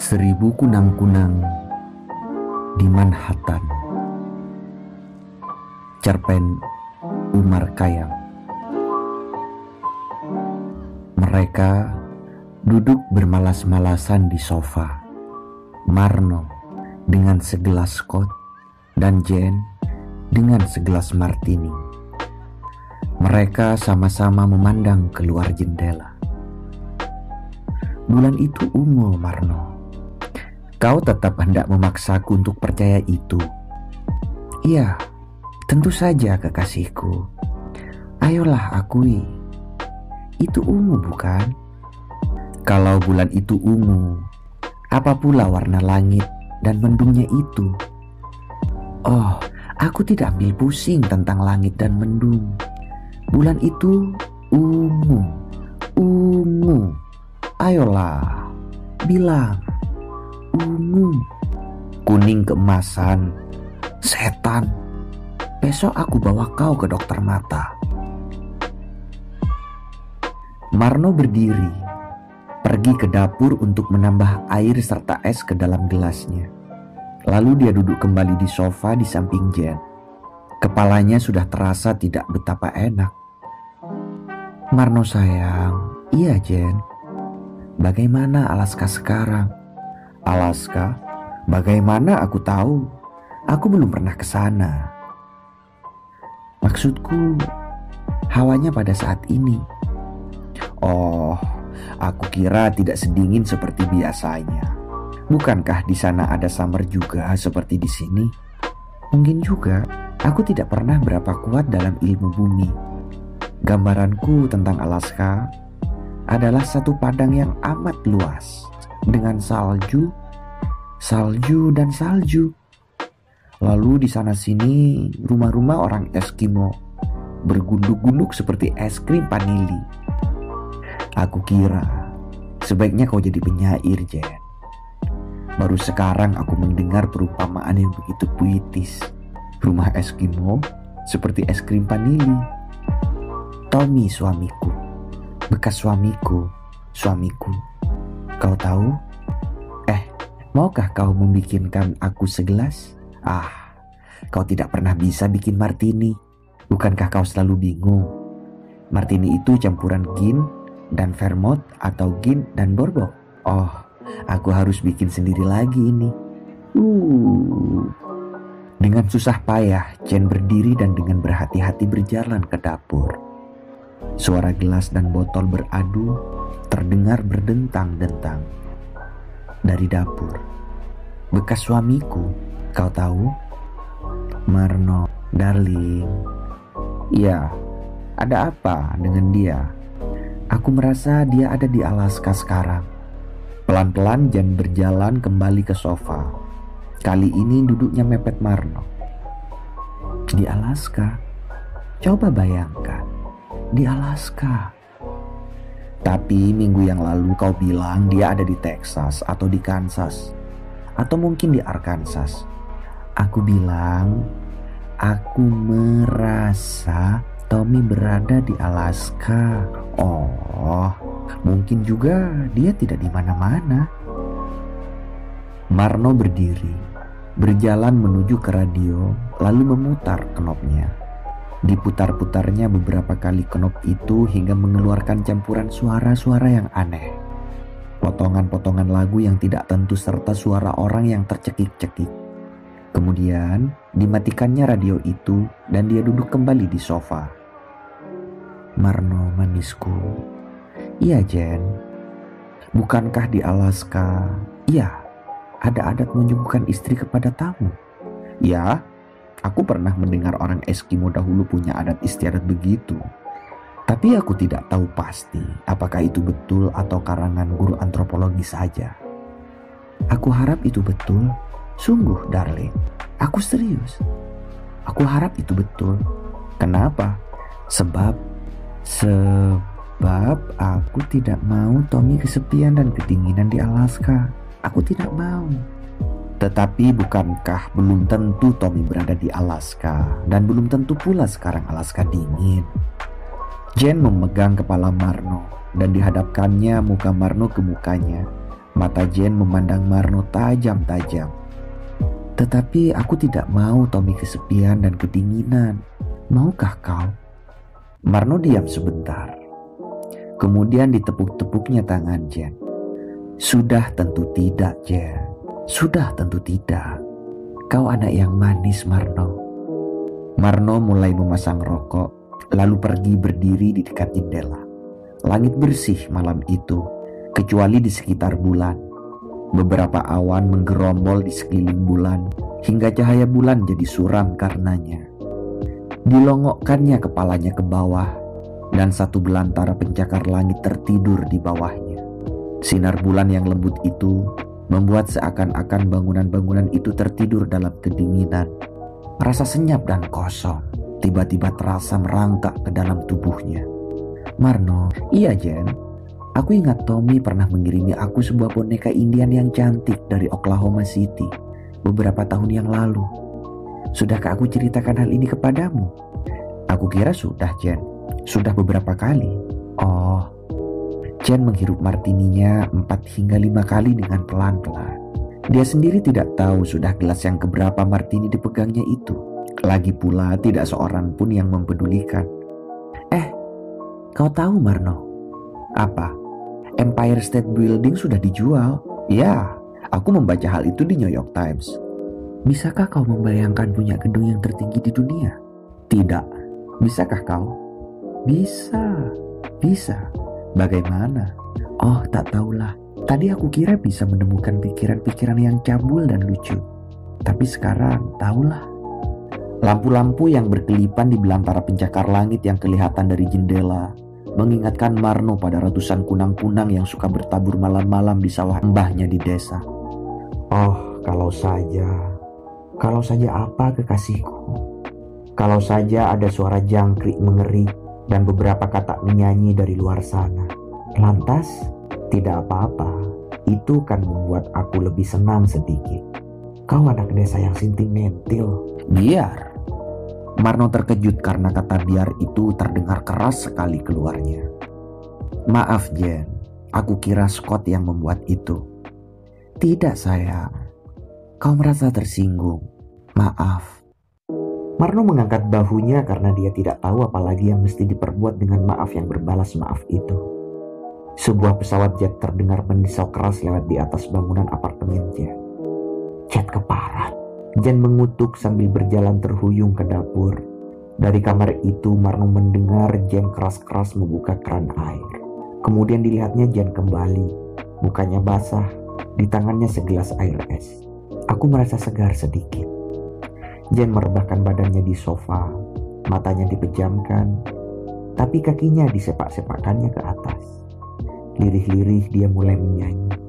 Seribu kunang-kunang di Manhattan. Cerpen Umar Khayyam. Mereka duduk bermalas-malasan di sofa. Marno dengan segelas Scott dan Jane dengan segelas martini. Mereka sama-sama memandang keluar jendela. Bulan itu ungu, Marno. Kau tetap hendak memaksaku untuk percaya itu. Iya, tentu saja kekasihku. Ayolah akui. Itu ungu bukan? Kalau bulan itu ungu, apa pula warna langit dan mendungnya itu? Oh, aku tidak ambil pusing tentang langit dan mendung. Bulan itu ungu, ungu. Ayolah, bilang. Ungu, kuning keemasan, setan. Besok aku bawa kau ke dokter mata. Marno berdiri, pergi ke dapur untuk menambah air serta es ke dalam gelasnya. Lalu dia duduk kembali di sofa di samping Jen. Kepalanya sudah terasa tidak betapa enak. Marno sayang, iya Jen. Bagaimana Alaska sekarang? Alaska? Bagaimana aku tahu? Aku belum pernah ke sana. Maksudku, hawanya pada saat ini. Oh, aku kira tidak sedingin seperti biasanya. Bukankah di sana ada summer juga seperti di sini? Mungkin juga. Aku tidak pernah berapa kuat dalam ilmu bumi. Gambaranku tentang Alaska adalah satu padang yang amat luas, dengan salju, dan salju. Lalu di sana sini rumah-rumah orang Eskimo bergunduk-gunduk seperti es krim vanili. Aku kira sebaiknya kau jadi penyair, Jen. Baru sekarang aku mendengar perumpamaan yang begitu puitis. Rumah Eskimo seperti es krim vanili. Tommy suamiku, bekas suamiku. Kau tahu? Maukah kau membikinkan aku segelas? Kau tidak pernah bisa bikin martini. Bukankah kau selalu bingung? Martini itu campuran gin dan vermouth atau gin dan bourbon. Oh, aku harus bikin sendiri lagi ini. Dengan susah payah, Jen berdiri dan dengan berhati-hati berjalan ke dapur. Suara gelas dan botol beradu terdengar berdentang-dentang. Dari dapur, bekas suamiku, kau tahu? Marno, darling. Iya, ada apa dengan dia? Aku merasa dia ada di Alaska sekarang. Pelan-pelan Jan berjalan kembali ke sofa. Kali ini duduknya mepet Marno. Di Alaska? Coba bayangkan, di Alaska. Tapi minggu yang lalu kau bilang dia ada di Texas atau di Kansas. Atau mungkin di Arkansas. Aku bilang, aku merasa Tommy berada di Alaska. Oh, mungkin juga dia tidak di mana-mana. Marno berdiri, berjalan menuju ke radio, lalu memutar knopnya. Diputar-putarnya beberapa kali knop itu hingga mengeluarkan campuran suara-suara yang aneh. Potongan-potongan lagu yang tidak tentu serta suara orang yang tercekik-cekik. Kemudian dimatikannya radio itu dan dia duduk kembali di sofa. Marno manisku. Iya Jen. Bukankah di Alaska, iya, ada adat menyuguhkan istri kepada tamu? Ya. Aku pernah mendengar orang Eskimo dahulu punya adat istiadat begitu. Tapi aku tidak tahu pasti apakah itu betul atau karangan guru antropologi saja. Aku harap itu betul. Sungguh, darling. Aku serius. Aku harap itu betul. Kenapa? Sebab aku tidak mau Tommy kesepian dan kedinginan di Alaska. Aku tidak mau. Tetapi bukankah belum tentu Tommy berada di Alaska dan belum tentu pula sekarang Alaska dingin. Jen memegang kepala Marno dan dihadapkannya muka Marno ke mukanya Mata Jen memandang Marno tajam-tajam. Tetapi aku tidak mau Tommy kesepian dan kedinginan. Maukah kau? Marno diam sebentar. Kemudian ditepuk-tepuknya tangan Jen. Sudah tentu tidak, Jen. Sudah tentu tidak. Kau anak yang manis, Marno. Marno mulai memasang rokok, lalu pergi berdiri di dekat jendela. Langit bersih malam itu, kecuali di sekitar bulan. Beberapa awan menggerombol di sekeliling bulan, hingga cahaya bulan jadi suram karenanya. Dilongokkannya kepalanya ke bawah, dan satu belantara pencakar langit tertidur di bawahnya. Sinar bulan yang lembut itu membuat seakan-akan bangunan-bangunan itu tertidur dalam kedinginan. Rasa senyap dan kosong tiba-tiba terasa merangkak ke dalam tubuhnya. Marno, iya Jen. Aku ingat Tommy pernah mengirimi aku sebuah boneka Indian yang cantik dari Oklahoma City beberapa tahun yang lalu. Sudahkah aku ceritakan hal ini kepadamu? Aku kira sudah, Jen. Sudah beberapa kali. Oh. Jen menghirup martininya 4 hingga 5 kali dengan pelan-pelan. Dia sendiri tidak tahu sudah gelas yang keberapa martini dipegangnya itu. Lagi pula tidak seorang pun yang mempedulikan. Kau tahu Marno? Apa? Empire State Building sudah dijual. Ya, aku membaca hal itu di New York Times. Bisakah kau membayangkan punya gedung yang tertinggi di dunia? Tidak. Bisakah kau? Bisa. Bagaimana? Oh, tak tahulah. Tadi aku kira bisa menemukan pikiran-pikiran yang cabul dan lucu. Tapi sekarang, tahulah. Lampu-lampu yang berkelipan di belantara pencakar langit yang kelihatan dari jendela mengingatkan Marno pada ratusan kunang-kunang yang suka bertabur malam-malam di sawah mbahnya di desa. Oh, kalau saja apa kekasihku? Kalau saja ada suara jangkrik mengerik dan beberapa kata menyanyi dari luar sana. Lantas, tidak apa-apa. Itu kan membuat aku lebih senang sedikit. Kau anak desa yang sentimental. Biar. Marno terkejut karena kata biar itu terdengar keras sekali keluarnya. Maaf Jen, aku kira Scott yang membuat itu. Tidak sayang, kau merasa tersinggung. Maaf. Marno mengangkat bahunya karena dia tidak tahu apalagi yang mesti diperbuat dengan maaf yang berbalas maaf itu. Sebuah pesawat jet terdengar mendesau keras lewat di atas bangunan apartemen Jen. Jet keparat. Jen mengutuk sambil berjalan terhuyung ke dapur. Dari kamar itu Marno mendengar Jen keras-keras membuka keran air. Kemudian dilihatnya Jen kembali. Mukanya basah, di tangannya segelas air es. Aku merasa segar sedikit. Jen merebahkan badannya di sofa. Matanya dipejamkan, tapi kakinya disepak-sepakkannya ke atas. Lirih-lirih dia mulai menyanyi.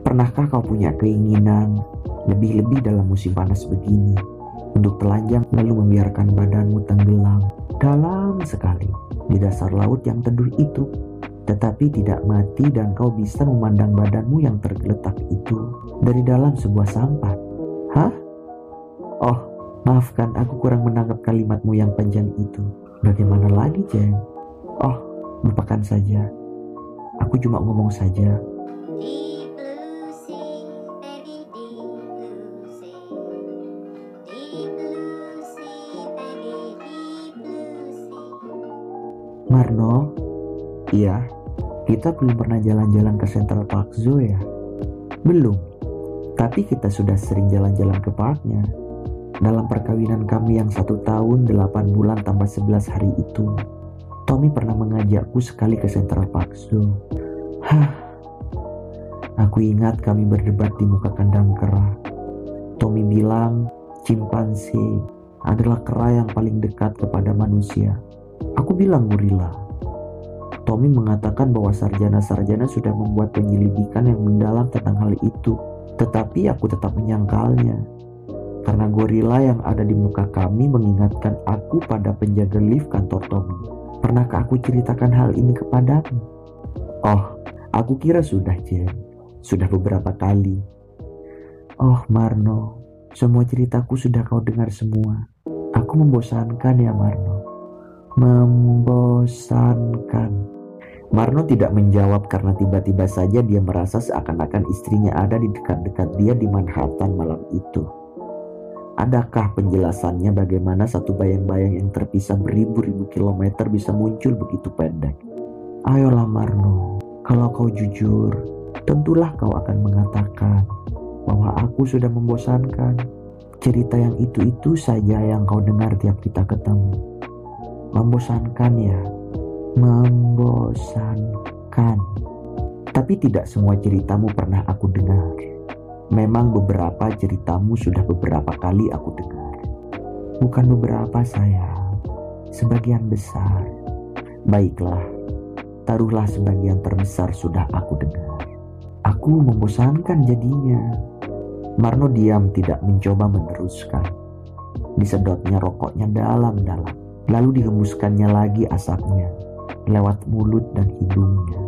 Pernahkah kau punya keinginan, lebih-lebih dalam musim panas begini, untuk telanjang lalu membiarkan badanmu tenggelam dalam sekali di dasar laut yang teduh itu, tetapi tidak mati dan kau bisa memandang badanmu yang tergeletak itu dari dalam sebuah sampan? Hah? Oh, maafkan aku kurang menangkap kalimatmu yang panjang itu. Bagaimana lagi, Jen? Oh, lupakan saja. Aku cuma ngomong saja. Marno, iya, kita belum pernah jalan-jalan ke Central Park Zoo ya? Belum, tapi kita sudah sering jalan-jalan ke parknya. Dalam perkawinan kami yang 1 tahun 8 bulan tambah 11 hari itu, Tommy pernah mengajakku sekali ke Central Park Zoo. Aku ingat kami berdebat di muka kandang kera. Tommy bilang cimpanse adalah kera yang paling dekat kepada manusia. Aku bilang gorila. Tommy mengatakan bahwa sarjana-sarjana sudah membuat penyelidikan yang mendalam tentang hal itu, tetapi aku tetap menyangkalnya. Karena gorila yang ada di muka kami mengingatkan aku pada penjaga lift kantor Tommy. Pernahkah aku ceritakan hal ini kepadamu? Oh, aku kira sudah, Jen. Sudah beberapa kali. Oh, Marno, Semua ceritaku sudah kau dengar semua. Aku membosankan ya Marno. Membosankan. Marno tidak menjawab karena tiba-tiba saja dia merasa seakan-akan istrinya ada di dekat-dekat dia di Manhattan malam itu. Adakah penjelasannya bagaimana satu bayang-bayang yang terpisah beribu-ribu kilometer bisa muncul begitu pendek? Ayolah Marno, kalau kau jujur, tentulah kau akan mengatakan bahwa aku sudah membosankan. Cerita yang itu-itu saja yang kau dengar tiap kita ketemu. Membosankan ya, membosankan. Tapi tidak semua ceritamu pernah aku dengar. Memang beberapa ceritamu sudah beberapa kali aku dengar. Bukan beberapa sayang, sebagian besar. Baiklah, taruhlah sebagian terbesar sudah aku dengar. Aku membosankan jadinya. Marno diam tidak mencoba meneruskan. Disedotnya rokoknya dalam-dalam. Lalu dihembuskannya lagi asapnya lewat mulut dan hidungnya.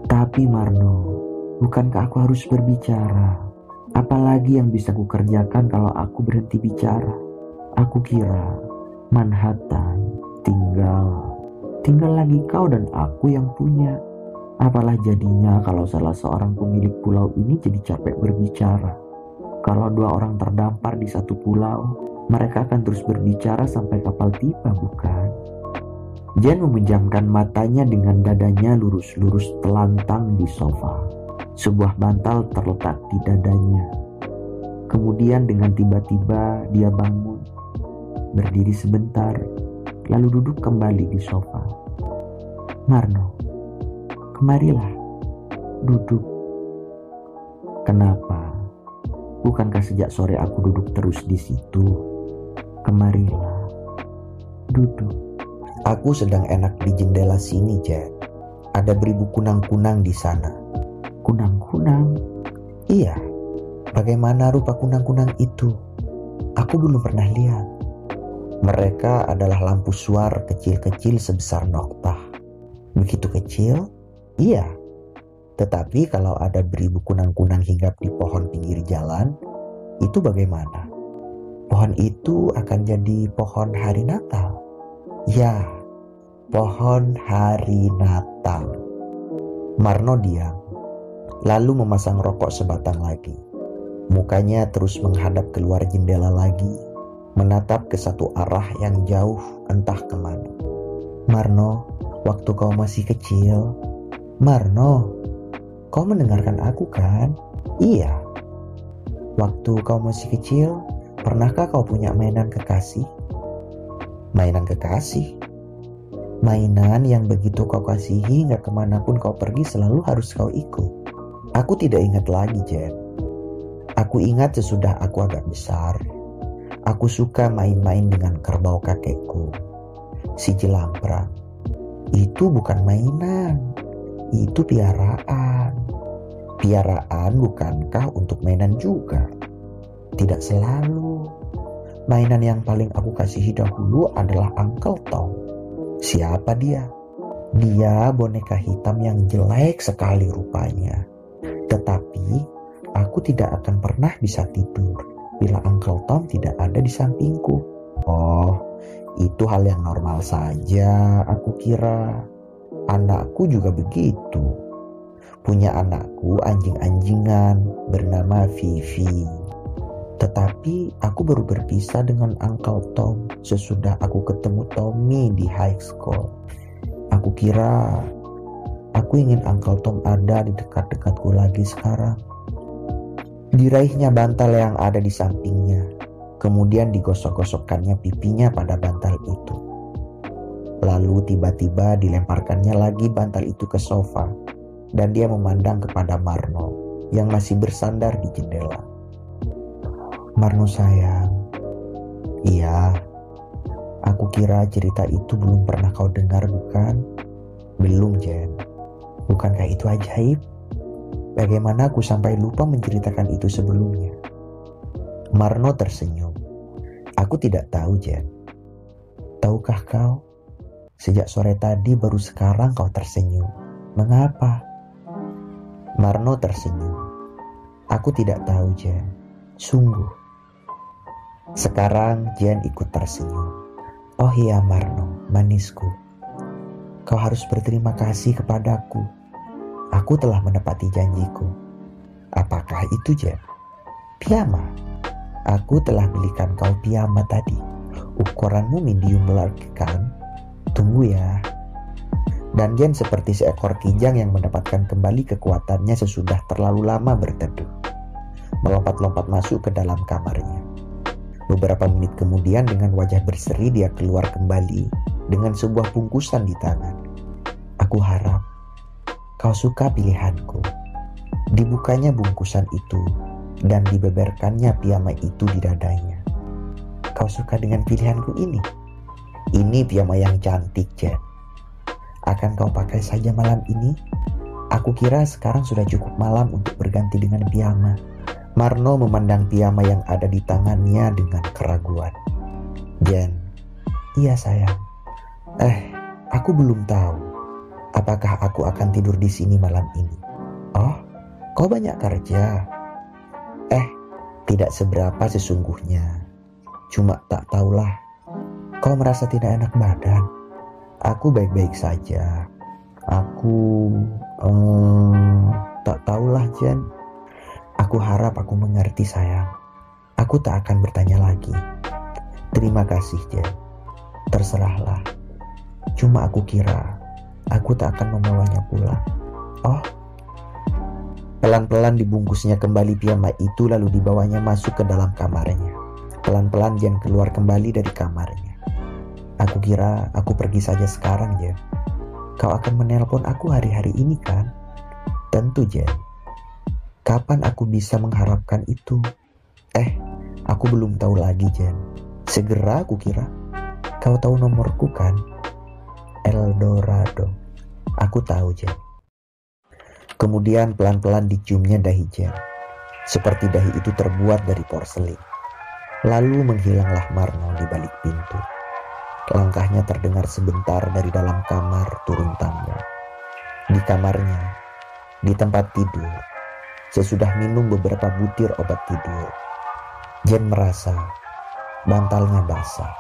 Tapi Marno, bukankah aku harus berbicara? Apalagi yang bisa kukerjakan kalau aku berhenti bicara? Aku kira Manhattan tinggal lagi kau dan aku yang punya. Apalah jadinya kalau salah seorang pemilik pulau ini jadi capek berbicara? Kalau dua orang terdampar di satu pulau, mereka akan terus berbicara sampai kapal tiba, bukan? Jen memejamkan matanya dengan dadanya lurus-lurus telantang di sofa. Sebuah bantal terletak di dadanya. Kemudian dengan tiba-tiba dia bangun, berdiri sebentar, lalu duduk kembali di sofa. Marno, kemarilah, duduk. Kenapa? Bukankah sejak sore aku duduk terus di situ? Kemarilah, duduk. Aku sedang enak di jendela sini, Jen. Ada beribu kunang-kunang di sana. Kunang-kunang? Iya. Bagaimana rupa kunang-kunang itu? Aku belum pernah lihat. Mereka adalah lampu suar kecil-kecil sebesar noktah. Begitu kecil? Iya. Tetapi kalau ada beribu kunang-kunang hinggap di pohon pinggir jalan, itu bagaimana? Pohon itu akan jadi pohon hari Natal. Ya, pohon hari Natal. Marno diam, lalu memasang rokok sebatang lagi. Mukanya terus menghadap keluar jendela lagi, menatap ke satu arah yang jauh entah kemana. Marno, waktu kau masih kecil. Marno, kau mendengarkan aku kan? Iya. Waktu kau masih kecil, pernahkah kau punya mainan kekasih? Mainan kekasih? Mainan yang begitu kau kasihi hingga kemanapun kau pergi selalu harus kau ikut. Aku tidak ingat lagi, Jen. Aku ingat sesudah aku agak besar. Aku suka main-main dengan kerbau kakekku, si Jelamprang. Itu bukan mainan, itu piaraan. Piaraan bukankah untuk mainan juga? Tidak selalu. Mainan yang paling aku kasihi dahulu adalah Uncle Tom. Siapa dia? Dia boneka hitam yang jelek sekali rupanya. Tetapi aku tidak akan pernah bisa tidur bila Uncle Tom tidak ada di sampingku. Oh, itu hal yang normal saja, aku kira. Anakku juga begitu. Punya anakku anjing-anjingan bernama Vivi. Tetapi aku baru berpisah dengan Uncle Tom sesudah aku ketemu Tommy di high school. Aku kira aku ingin Uncle Tom ada di dekat-dekatku lagi sekarang. Diraihnya bantal yang ada di sampingnya, kemudian digosok-gosokkannya pipinya pada bantal itu. Lalu tiba-tiba dilemparkannya lagi bantal itu ke sofa, dan dia memandang kepada Marno yang masih bersandar di jendela. Marno sayang, iya, aku kira cerita itu belum pernah kau dengar bukan? Belum, Jen. Bukankah itu ajaib? Bagaimana aku sampai lupa menceritakan itu sebelumnya? Marno tersenyum. Aku tidak tahu, Jen. Tahukah kau, sejak sore tadi baru sekarang kau tersenyum. Mengapa? Marno tersenyum. Aku tidak tahu, Jen. Sungguh. Sekarang Jen ikut tersenyum. Oh iya Marno, manisku. Kau harus berterima kasih kepadaku. Aku telah menepati janjiku. Apakah itu Jen? Piyama. Aku telah belikan kau piyama tadi. Ukuranmu medium large kan? Tunggu ya. Dan Jen seperti seekor kijang yang mendapatkan kembali kekuatannya sesudah terlalu lama berteduh. Melompat-lompat masuk ke dalam kamarnya. Beberapa menit kemudian dengan wajah berseri dia keluar kembali dengan sebuah bungkusan di tangan. Aku harap kau suka pilihanku. Dibukanya bungkusan itu dan dibeberkannya piyama itu di dadanya. Kau suka dengan pilihanku ini? Ini piyama yang cantik, Jen. Akan kau pakai saja malam ini? Aku kira sekarang sudah cukup malam untuk berganti dengan piyama. Marno memandang piyama yang ada di tangannya dengan keraguan. Jen, iya sayang. Aku belum tahu. Apakah aku akan tidur di sini malam ini? Oh, kau banyak kerja. Tidak seberapa sesungguhnya. Cuma tak tahulah. Kau merasa tidak enak badan? Aku baik-baik saja. Aku tak tahulah Jen. Aku harap aku mengerti sayang. Aku tak akan bertanya lagi. Terima kasih Jen. Terserahlah. Cuma aku kira aku tak akan membawanya pulang. Oh. Pelan-pelan dibungkusnya kembali piyama itu lalu dibawanya masuk ke dalam kamarnya. Pelan-pelan Jen keluar kembali dari kamarnya. Aku kira aku pergi saja sekarang Jen. Kau akan menelpon aku hari-hari ini kan? Tentu Jen. Kapan aku bisa mengharapkan itu? Aku belum tahu lagi Jen. Segera aku kira. Kau tahu nomorku kan? Eldorado. Aku tahu Jen. Kemudian pelan-pelan diciumnya dahi Jen. Seperti dahi itu terbuat dari porselin. Lalu menghilanglah Marno di balik pintu. Langkahnya terdengar sebentar dari dalam kamar turun tangga. Di kamarnya, di tempat tidur, sesudah minum beberapa butir obat tidur, Jen merasa bantalnya basah.